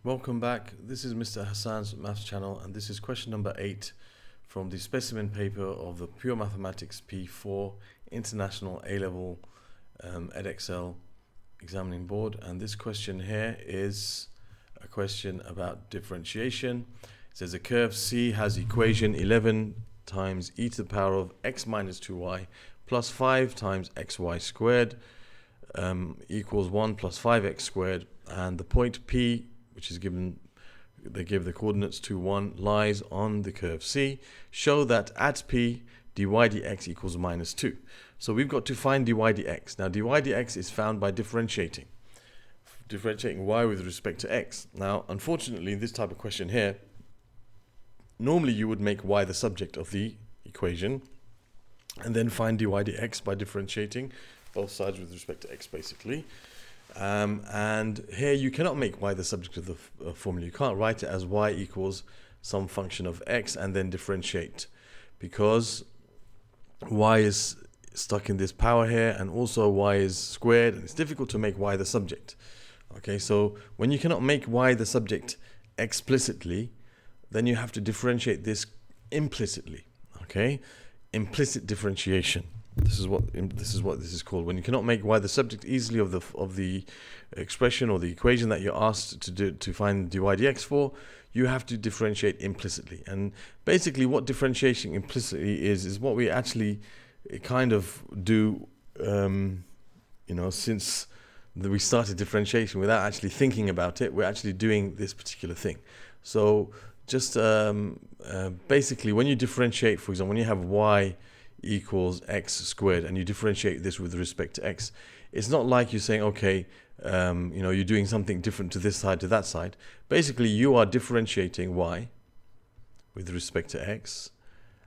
Welcome back. This is Mr. Hassan's Maths channel, and this is question number 8 from the specimen paper of the Pure Mathematics P4 International A-Level Edexcel Examining Board. And this question here is a question about differentiation. It says a curve C has equation 11 times e to the power of x minus 2y plus 5 times xy squared equals 1 plus 5x squared, and the point P, which is given, they give the coordinates to 1, lies on the curve C. Show that at P dy dx equals minus 2. So we've got to find dy dx. Now dy dx is found by differentiating y with respect to x. Now unfortunately in this type of question here, normally you would make y the subject of the equation and then find dy dx by differentiating both sides with respect to x basically. And here you cannot make y the subject of the formula. You can't write it as y equals some function of x and then differentiate, because y is stuck in this power here and also y is squared, and it's difficult to make y the subject. Okay, so when you cannot make y the subject explicitly, then you have to differentiate this implicitly. Okay, implicit differentiation. This is what this is called. When you cannot make y the subject easily of the expression or the equation that you're asked to find dy dx for, you have to differentiate implicitly. And basically what differentiating implicitly is what we actually kind of do, since we started differentiation without actually thinking about it. We're actually doing this particular thing. So just basically when you differentiate, for example, when you have y equals x squared and you differentiate this with respect to x, it's not like you're saying, okay, you're doing something different to this side to that side. Basically you are differentiating y with respect to x,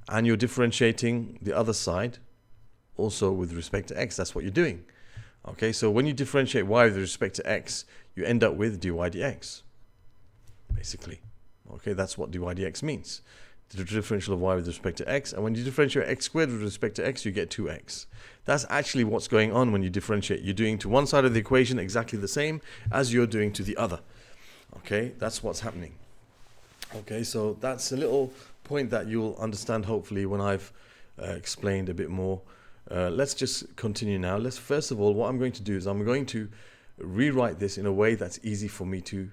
and you're differentiating the other side also with respect to x. That's what you're doing. Okay, so when you differentiate y with respect to x, you end up with dy dx basically. Okay, that's what dy dx means, the differential of y with respect to x. And when you differentiate x squared with respect to x, you get 2x. That's actually what's going on when you differentiate. You're doing to one side of the equation exactly the same as you're doing to the other. Okay, that's what's happening. Okay, so that's a little point that you'll understand hopefully when I've explained a bit more. Let's just continue now. First of all, what I'm going to do is I'm going to rewrite this in a way that's easy for me to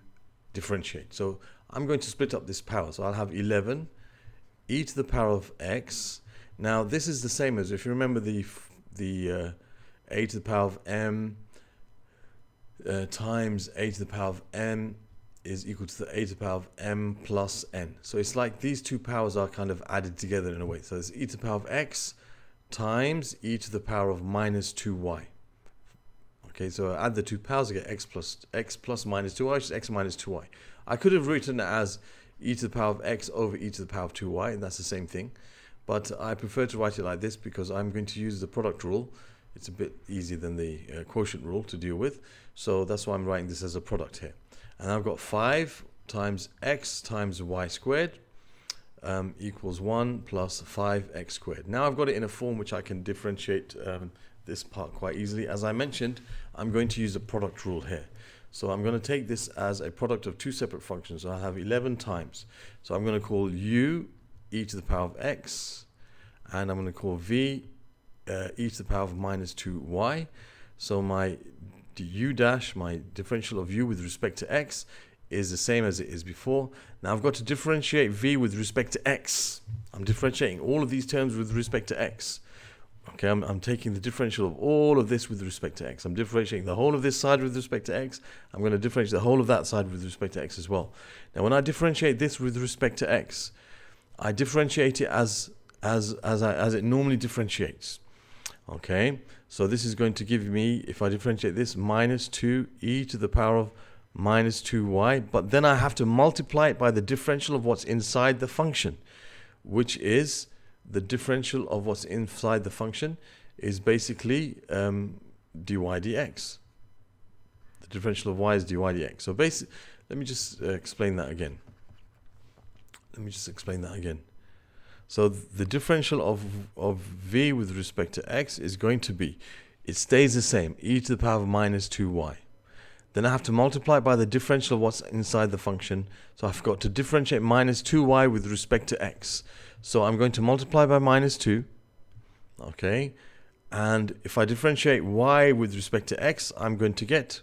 differentiate. So I'm going to split up this power. So I'll have 11 e to the power of x. Now this is the same as, if you remember, the a to the power of m times a to the power of n is equal to the a to the power of m plus n. So it's like these two powers are kind of added together in a way. So it's e to the power of x times e to the power of minus 2y. Okay, so I add the two powers, I get x plus minus 2y, which is x minus 2y. I could have written it as e to the power of x over e to the power of 2y, and that's the same thing. But I prefer to write it like this because I'm going to use the product rule. It's a bit easier than the quotient rule to deal with. So that's why I'm writing this as a product here. And I've got 5 times x times y squared equals 1 plus 5x squared. Now I've got it in a form which I can differentiate this part quite easily. As I mentioned, I'm going to use the product rule here. So I'm going to take this as a product of two separate functions. So I have 11 times. So I'm going to call u e to the power of x, and I'm going to call v e to the power of minus 2y. So my u dash, my differential of u with respect to x, is the same as it is before. Now I've got to differentiate v with respect to x. I'm differentiating all of these terms with respect to x. Okay, I'm taking the differential of all of this with respect to x. I'm differentiating the whole of this side with respect to x. I'm going to differentiate the whole of that side with respect to x as well. Now when I differentiate this with respect to x, I differentiate it as it normally differentiates. Okay, so this is going to give me, if I differentiate this, minus 2 e to the power of minus 2y, but then I have to multiply it by the differential of what's inside the function, which is the differential of what's inside the function is basically dy dx. The differential of y is dy dx. So basically, let me just explain that again. So the differential of v with respect to x is going to be, it stays the same, e to the power of minus 2y. Then I have to multiply by the differential of what's inside the function. So I've got to differentiate minus 2y with respect to x. So I'm going to multiply by minus 2. Okay. And if I differentiate y with respect to x, I'm going to get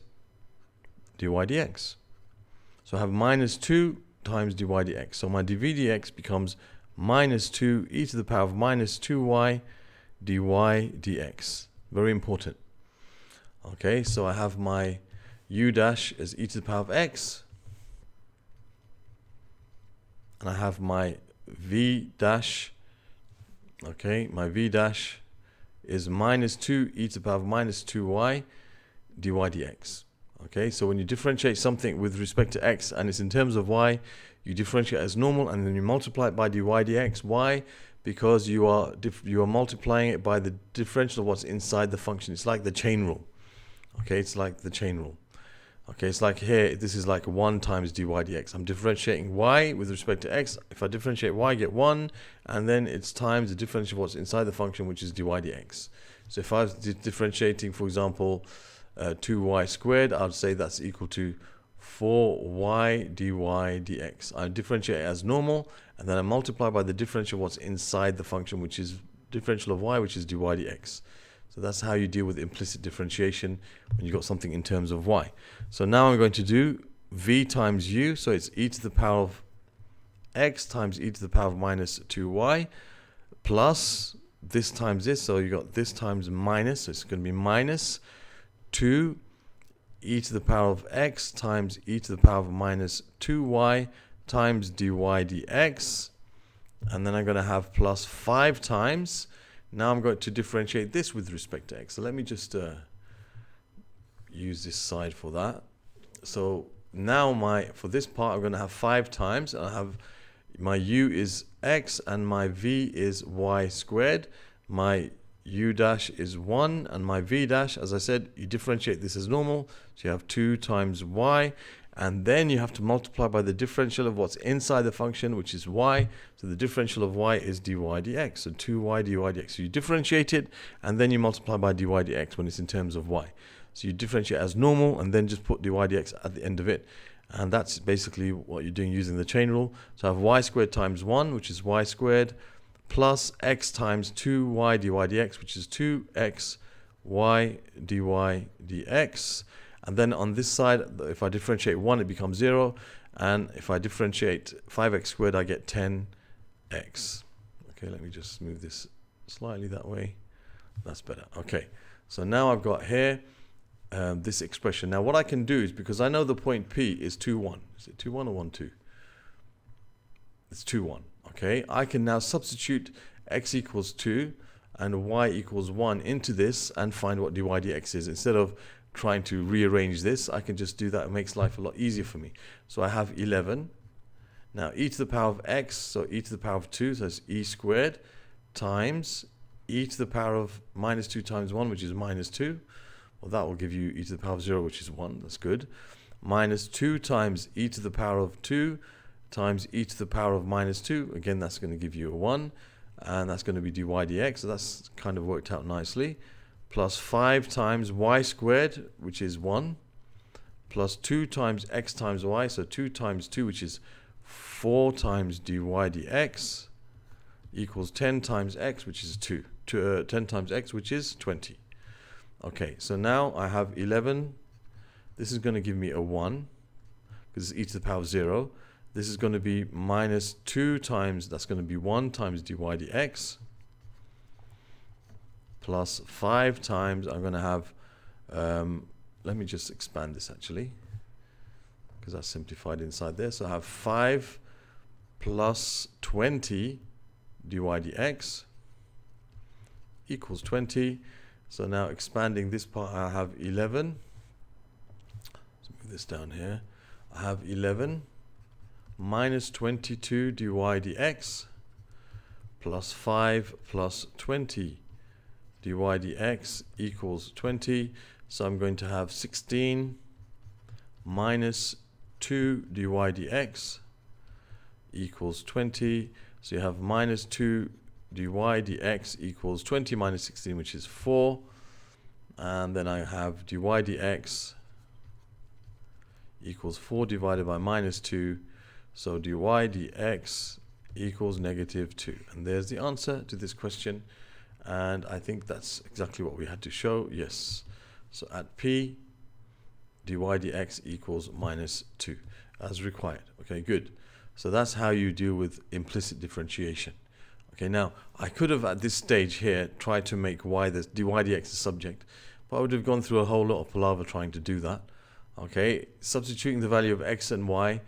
dy dx. So I have minus 2 times dy dx. So my dv dx becomes minus 2 e to the power of minus 2y dy dx. Very important. Okay, so I have my u dash as e to the power of x. And I have my v dash. Okay, my v dash is minus 2 e to the power of minus 2y dy dx. Okay, so when you differentiate something with respect to x and it's in terms of y, you differentiate as normal and then you multiply it by dy dx. Why? Because you are multiplying it by the differential of what's inside the function. It's like the chain rule. Okay, it's like the chain rule. Okay, it's like here, this is like 1 times dy dx. I'm differentiating y with respect to x. If I differentiate y, I get 1, and then it's times the differential of what's inside the function, which is dy dx. So if I was differentiating, for example, 2y squared, I'd say that's equal to 4y dy dx. I differentiate it as normal, and then I multiply by the differential of what's inside the function, which is differential of y, which is dy dx. So that's how you deal with implicit differentiation when you've got something in terms of y. So now I'm going to do v times u, so it's e to the power of x times e to the power of minus 2y, plus this times this, so you got this times minus, so it's going to be minus 2 e to the power of x times e to the power of minus 2y times dy dx, and then I'm going to have plus 5 times. Now I'm going to differentiate this with respect to x. So let me just use this side for that. So now for this part I'm going to have 5 times. I have my u is x and my v is y squared. My u dash is 1 and my v dash, as I said, you differentiate this as normal. So you have 2 times y, and then you have to multiply by the differential of what's inside the function, which is y. So the differential of y is dy dx. So 2y dy dx. So you differentiate it and then you multiply by dy dx when it's in terms of y. So you differentiate as normal and then just put dy dx at the end of it. And that's basically what you're doing using the chain rule. So I have y squared times 1, which is y squared, plus x times 2y dy dx, which is 2x y dy dx. And then on this side, if I differentiate 1, it becomes 0. And if I differentiate 5x squared, I get 10x. Okay, let me just move this slightly that way. That's better. Okay, so now I've got here this expression. Now what I can do is, because I know the point P is 2, 1. Is it 2, 1 or 1, 2? It's 2, 1. Okay, I can now substitute x equals 2 and y equals 1 into this and find what dy dx is. Instead of trying to rearrange this, I can just do that. It makes life a lot easier for me. So I have 11. Now e to the power of x, so e to the power of 2, so it's e squared, times e to the power of minus 2 times 1, which is minus 2. Well, that will give you e to the power of 0, which is 1. That's good. Minus 2 times e to the power of 2 times e to the power of minus 2. Again, that's going to give you a 1. And that's going to be dy dx. So that's kind of worked out nicely. Plus 5 times y squared, which is 1. Plus 2 times x times y. So 2 times 2, which is 4 times dy dx, equals 10 times x, which is 2. 10 times x, which is 20. Okay, so now I have 11. This is going to give me a 1, because it's e to the power of 0. This is going to be minus 2 times, that's going to be 1 times dy dx, plus 5 times, I'm going to have, let me just expand this actually, because that's simplified inside there. So I have 5 plus 20 dy dx equals 20. So now expanding this part, I have 11. Let's move this down here. I have 11 minus 22 dy dx plus 5 plus 20 dy dx equals 20. So I'm going to have 16 minus 2 dy dx equals 20. So you have minus 2 dy dx equals 20 minus 16, which is 4. And then I have dy dx equals 4 divided by minus 2. So dy dx equals negative 2. And there's the answer to this question. And I think that's exactly what we had to show. Yes. So at P, dy dx equals minus 2 as required. Okay, good. So that's how you deal with implicit differentiation. Okay, now I could have at this stage here tried to make dy dx the subject, but I would have gone through a whole lot of palaver trying to do that. Okay, substituting the value of x and y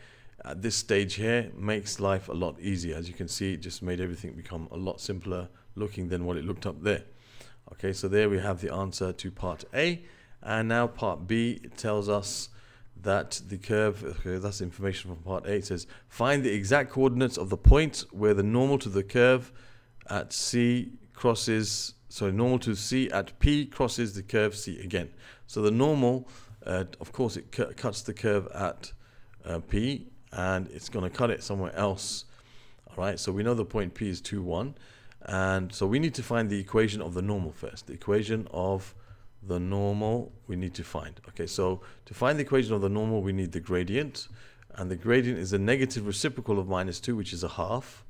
at this stage here makes life a lot easier. As you can see, it just made everything become a lot simpler looking than what it looked up there. Okay, so there we have the answer to part A. And now part B tells us that the curve, okay, that's information from part A. It says, find the exact coordinates of the point where the normal to the curve at C crosses, normal to C at P crosses the curve C again. So the normal, of course, it cuts the curve at P, and it's going to cut it somewhere else. All right, so we know the point P is 2, 1. And so we need to find the equation of the normal first. The equation of the normal we need to find. Okay, so to find the equation of the normal, we need the gradient. And the gradient is the negative reciprocal of minus 2, which is a half.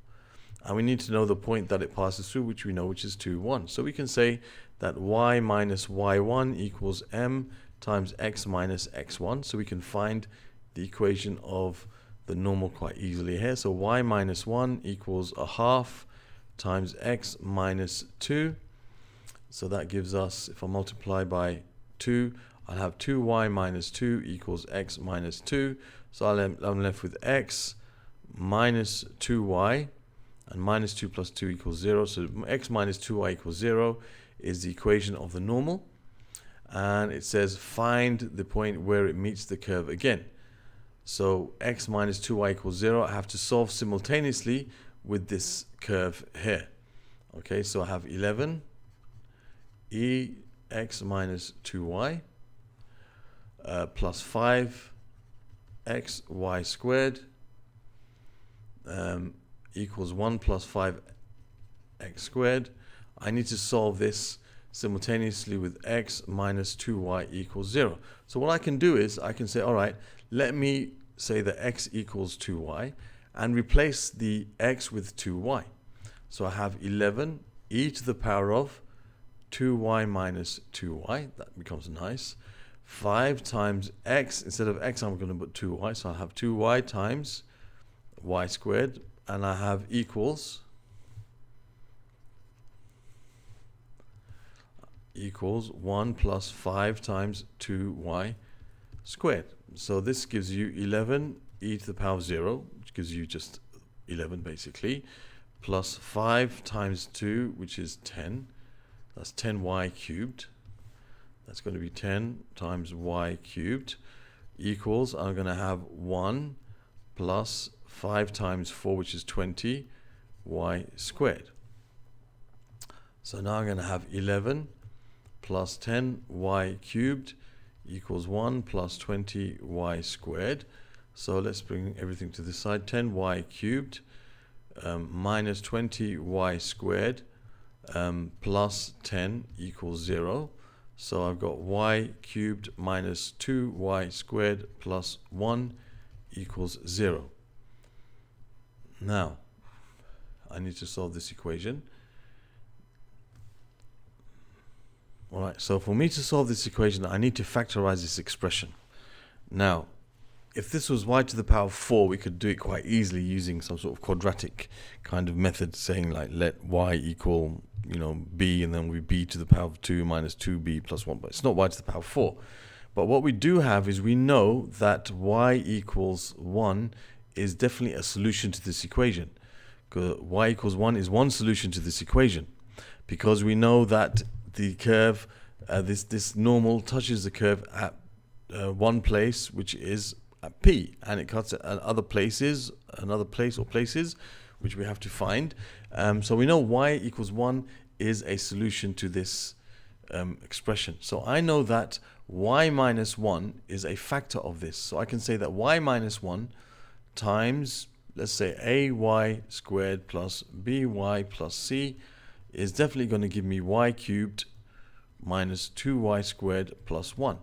And we need to know the point that it passes through, which we know, which is 2, 1. So we can say that y minus y1 equals m times x minus x1. So we can find the equation of the normal quite easily here. So y minus 1 equals a half times x minus 2. So that gives us, if I multiply by 2, I'll have 2y minus 2 equals x minus 2. So I'm left with x minus 2y, and minus 2 plus 2 equals 0. So x minus 2y equals 0 is the equation of the normal. And it says find the point where it meets the curve again. So x minus 2y equals 0, I have to solve simultaneously with this curve here. Okay, so I have 11 x minus 2y plus 5x y squared equals 1 plus 5x squared. I need to solve this simultaneously with x minus 2y equals 0. So what I can do is I can say, all right, let me say that x equals 2y and replace the x with 2y. So I have 11 e to the power of 2y minus 2y. That becomes nice. 5 times x. Instead of x, I'm going to put 2y. So I have 2y times y squared. And I have equals 1 plus 5 times 2y squared. So this gives you 11 e to the power of 0, which gives you just 11 basically, plus 5 times 2, which is 10. That's 10y cubed. That's going to be 10 times y cubed equals, I'm going to have 1 plus 5 times 4, which is 20 y squared. So now I'm going to have 11 plus 10 y cubed equals 1 plus 20 y squared. So let's bring everything to this side. 10 y cubed minus 20 y squared plus 10 equals 0. So I've got y cubed minus 2y squared plus 1 equals 0. Now, I need to solve this equation. Alright, so for me to solve this equation, I need to factorize this expression. Now, if this was y to the power of 4, we could do it quite easily using some sort of quadratic kind of method, saying like let y equal, b, and then we b to the power of 2 minus 2b plus 1. But it's not y to the power of 4. But what we do have is we know that y equals 1 is definitely a solution to this equation. Because y equals 1 is one solution to this equation. Because we know that the curve, this normal touches the curve at one place, which is at P, and it cuts at other places, places, which we have to find. So we know y equals 1 is a solution to this expression. So I know that y minus 1 is a factor of this. So I can say that y minus 1 times, let's say, ay squared plus by plus c is definitely going to give me y cubed minus 2y squared plus 1.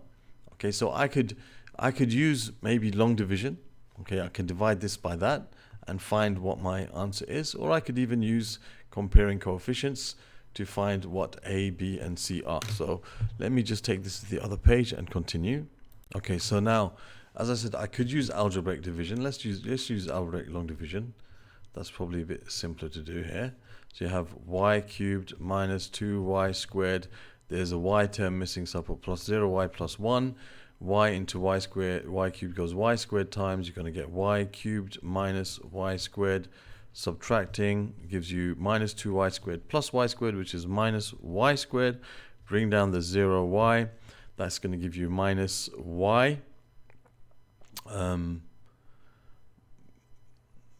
Okay, so I could I could use maybe long division. Okay, I can divide this by that and find what my answer is, or I could even use comparing coefficients to find what A, B, and C are. So let me just take this to the other page and continue. Okay, so now, as I said, I could use algebraic division. Let's use algebraic long division. That's probably a bit simpler to do here. So you have y cubed minus 2y squared. There's a y term missing, so I put plus 0y plus 1. Y into y squared, y cubed goes y squared times. You're going to get y cubed minus y squared. Subtracting gives you minus 2y squared plus y squared, which is minus y squared. Bring down the 0y. That's going to give you minus y.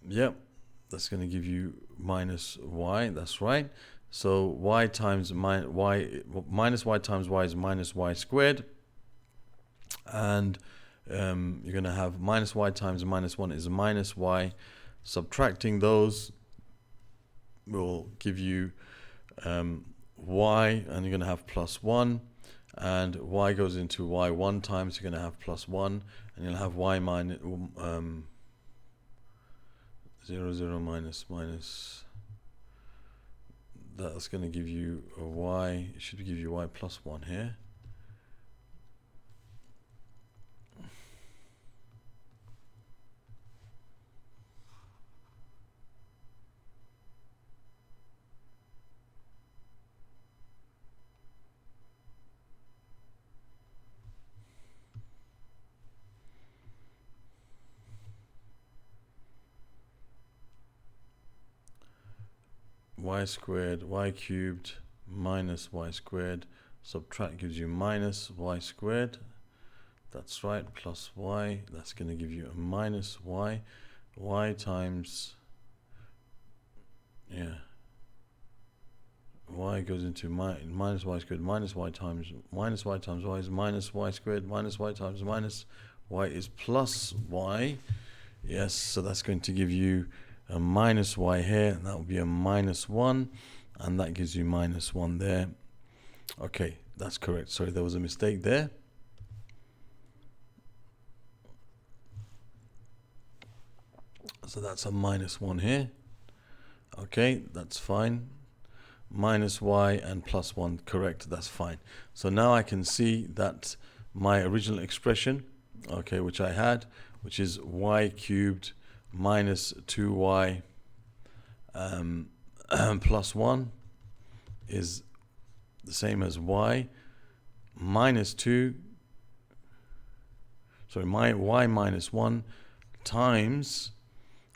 Yep, that's going to give you minus y. That's right. So y times minus y times y is minus y squared. And you're going to have minus y times minus 1 is minus y. Subtracting those will give you y, and you're going to have plus 1. And y goes into y 1 times, you're going to have plus 1. And you'll have y minus 0, 0, minus. That's going to give you a y. It should give you y plus 1 here. Y squared, y cubed minus y squared. Subtract gives you minus y squared. That's right, plus y. That's going to give you a minus y. Y times, yeah, y goes into minus y squared minus y times y is minus y squared minus y times minus y is plus y. Yes, so that's going to give you a minus y here, and that will be a minus 1, and that gives you minus 1 there. Okay, that's correct. Sorry, there was a mistake there. So that's a minus 1 here. Okay, that's fine. Minus y and plus 1, correct, that's fine. So now I can see that my original expression, okay, which I had, which is y cubed minus 2y plus 1 is the same as y minus 2, sorry, y minus 1 times,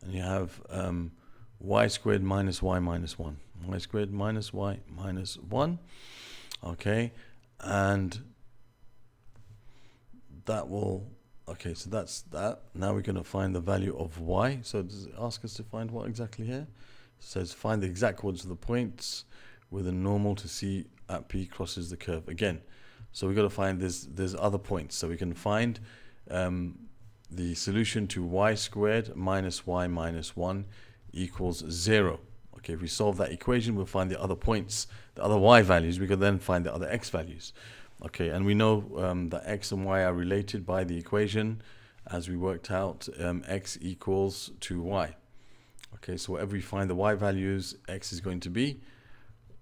and you have y squared minus y minus 1. Y squared minus y minus 1. Okay, and that will, okay, so that's that. Now we're going to find the value of y. So does it ask us to find what exactly here? It says find the exact coordinates of the points with a normal to C at P crosses the curve. Again, so we've got to find there's other points. So we can find the solution to y squared minus y minus 1 equals 0. Okay, if we solve that equation, we'll find the other points, the other y values. We can then find the other x values. Okay, and we know that x and y are related by the equation, as we worked out x equals 2y. Okay, so wherever we find the y values, x is going to be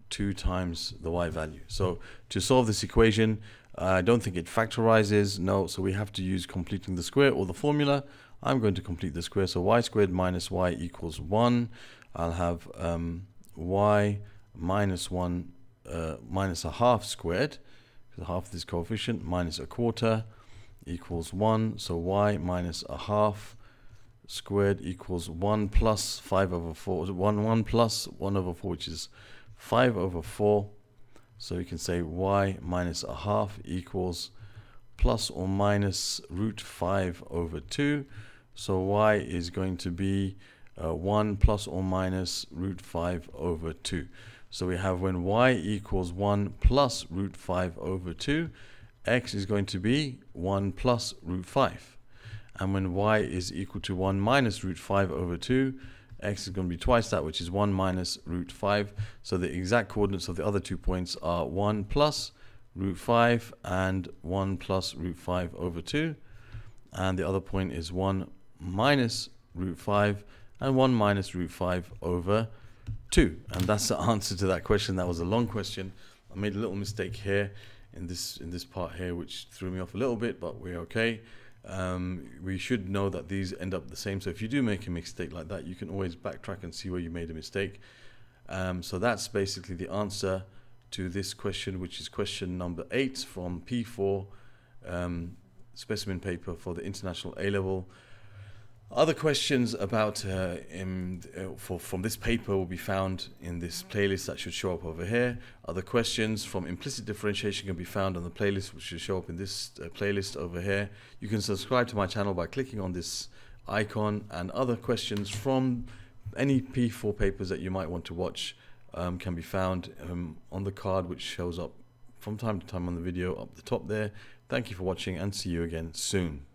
2 times the y value. So to solve this equation, I don't think it factorizes, no, so we have to use completing the square or the formula. I'm going to complete the square, so y squared minus y equals 1. I'll have y minus 1 minus a half squared, because half of this coefficient, minus a quarter equals 1. So y minus a half squared equals 1 plus 5 over 4. 1 plus 1 over 4, which is 5 over 4. So you can say y minus a half equals plus or minus root 5 over 2. So y is going to be 1 plus or minus root 5 over 2. So we have when y equals 1 plus root 5 over 2, x is going to be 1 plus root 5. And when y is equal to 1 minus root 5 over 2, x is going to be twice that, which is 1 minus root 5. So the exact coordinates of the other 2 points are 1 plus root 5 and 1 plus root 5 over 2. and the other point is 1 minus root 5 and 1 minus root 5 over 2. And that's the answer to that question. That was a long question. I made a little mistake here in this part here, which threw me off a little bit, but we're okay. We should know that these end up the same. So if you do make a mistake like that, you can always backtrack and see where you made a mistake. So that's basically the answer to this question, which is question number 8 from P4 specimen paper for the International A-Level. Other questions about from this paper will be found in this playlist that should show up over here. Other questions from implicit differentiation can be found on the playlist, which should show up in this playlist over here. You can subscribe to my channel by clicking on this icon, and other questions from any P4 papers that you might want to watch can be found on the card, which shows up from time to time on the video up the top there. Thank you for watching, and see you again soon.